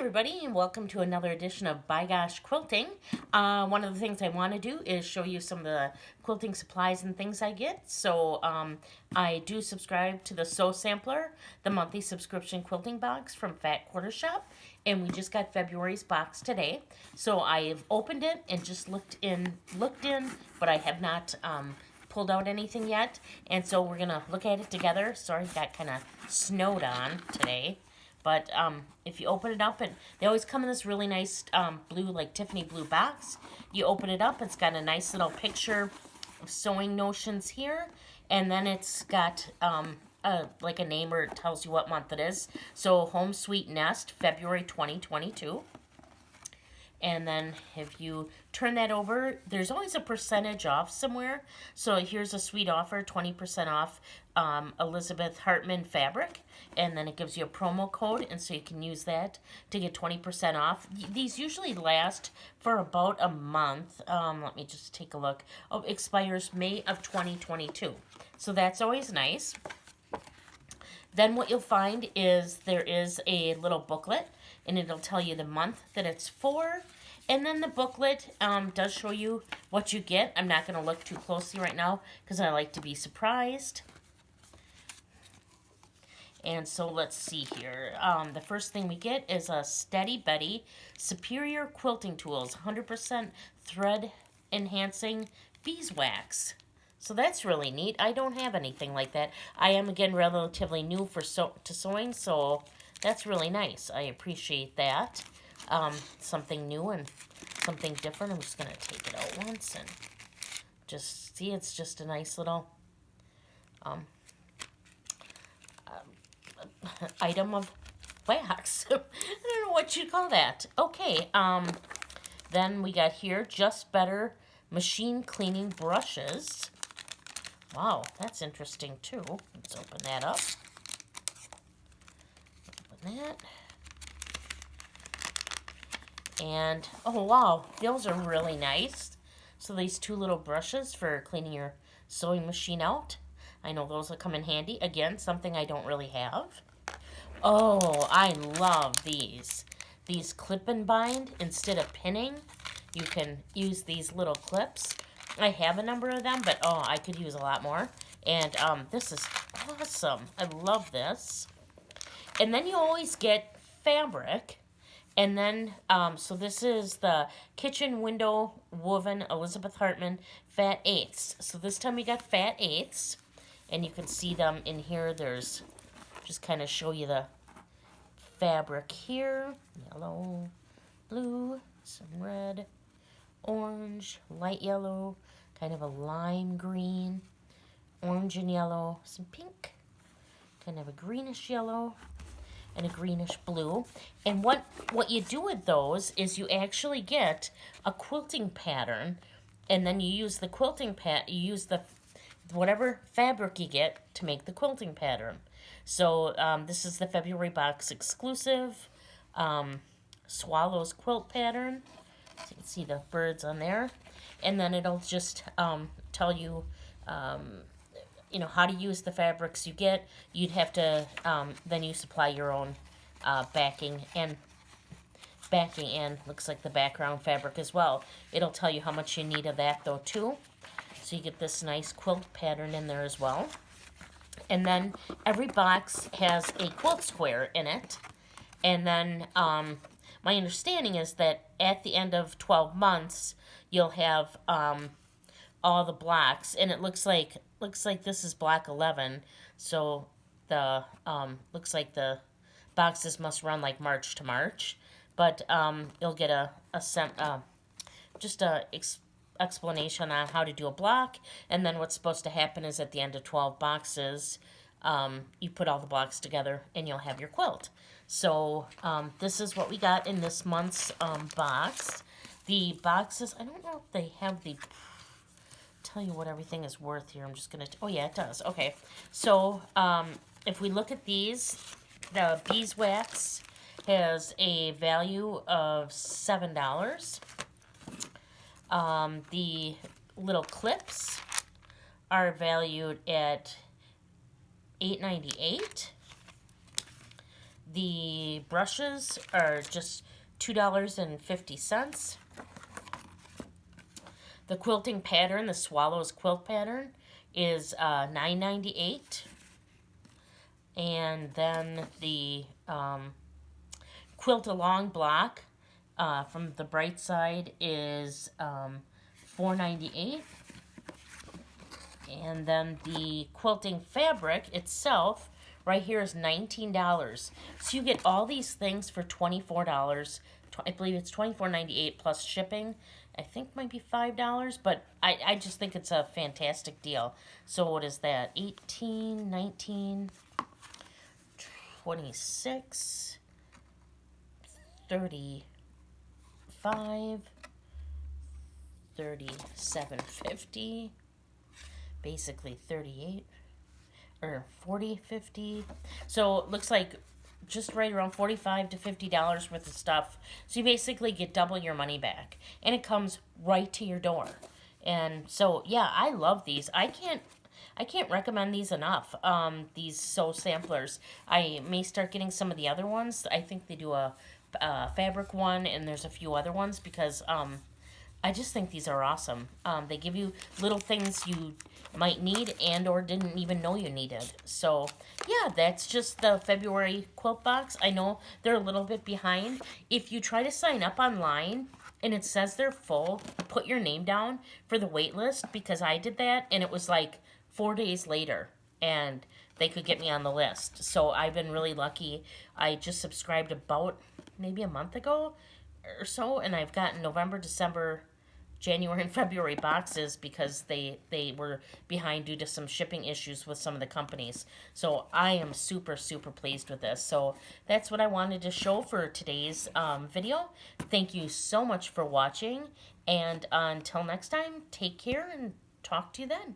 everybody, and welcome to another edition of By Gosh Quilting. One of the things I want to do is show you some of the quilting supplies and things I get. I do subscribe to the Sew Sampler, the monthly subscription quilting box from Fat Quarter Shop, and we just got February's box today. So I've opened it and just looked in, but I have not pulled out anything yet. And so we're gonna look at it together. Sorry, got kind of snowed on today. But if you open it up, and they always come in this really nice blue, like Tiffany blue box. You open it up, it's got a nice little picture of sewing notions here. And then it's got like a name where it tells you what month it is. So Home Sweet Nest, February 2022. And then if you turn that over, there's always a percentage off somewhere. So here's a sweet offer, 20% off Elizabeth Hartman fabric. And then it gives you a promo code, and so you can use that to get 20% off. These usually last for about a month. Let me just take a look. Oh, expires May of 2022. So that's always nice. Then what you'll find is there is a little booklet, and it'll tell you the month that it's for. And then the booklet does show you what you get. I'm not going to look too closely right now because I like to be surprised. And so let's see here. The first thing we get is a Steady Betty Superior Quilting Tools 100% Thread Enhancing Beeswax. So that's really neat. I don't have anything like that. I am, again, relatively new to sewing, so that's really nice. I appreciate that. Something new and something different. I'm just going to take it out once and just see. It's just a nice little item of wax. I don't know what you'd call that. Okay, then we got here Just Better Machine Cleaning Brushes. Wow, that's interesting too. Let's open that up. Open that. And, oh wow, those are really nice. So these two little brushes for cleaning your sewing machine out. I know those will come in handy. Again, something I don't really have. Oh, I love these. These clip and bind. Instead of pinning, you can use these little clips. I have a number of them, but oh, I could use a lot more. And this is awesome. I love this. And then you always get fabric. And then, so this is the Kitchen Window Woven Elizabeth Hartman Fat Eighths. So this time we got Fat Eighths. And you can see them in here. There's, just kind of show you the fabric here. Yellow, blue, some red, orange, light yellow, kind of a lime green, orange and yellow, some pink, kind of a greenish yellow, and a greenish blue. And what you do with those is you actually get a quilting pattern, and then you use the quilting you use the whatever fabric you get to make the quilting pattern. So this is the February box exclusive Swallows quilt pattern. So you can see the birds on there. And then it'll just tell you, you know, how to use the fabrics you get. You'd have to, then you supply your own backing and looks like the background fabric as well. It'll tell you how much you need of that though too. So you get this nice quilt pattern in there as well. And then every box has a quilt square in it. And then my understanding is that at the end of 12 months, you'll have all the blocks. And it looks like this is block 11. So the looks like the boxes must run like March to March. But you'll get just a explanation on how to do a block, and then what's supposed to happen is at the end of 12 boxes, you put all the blocks together and you'll have your quilt. So this is what we got in this month's box. The boxes, I don't know if they have the, tell you what everything is worth here. I'm just gonna, oh yeah, it does. Okay, so if we look at these, the beeswax has a value of $7. The little clips are valued at $8.98. The brushes are just $2.50. The quilting pattern, the Swallows quilt pattern, is $9.98. And then the quilt along block from the Bright Side is $4.98. And then the quilting fabric itself right here is $19. So you get all these things for $24. I believe it's $24.98 plus shipping. I think might be $5, but I just think it's a fantastic deal. So what is that? 18, 19, 26, 35, 37.50, basically 38 or 40.50. So it looks like just right around $45 to $50 worth of stuff. So you basically get double your money back, and it comes right to your door. And so yeah, I love these. I can't recommend these enough. These sew samplers. I may start getting some of the other ones. I think they do a fabric one, and there's a few other ones because I just think these are awesome. They give you little things you might need and or didn't even know you needed. So yeah, that's just the February quilt box. I know they're a little bit behind. If you try to sign up online and it says they're full, put your name down for the wait list, because I did that and it was like 4 days later and they could get me on the list. So I've been really lucky. I just subscribed about maybe a month ago or so, and I've gotten November, December, January, and February boxes because they were behind due to some shipping issues with some of the companies. So I am super, super pleased with this. So that's what I wanted to show for today's video. Thank you so much for watching, and until next time, take care and talk to you then.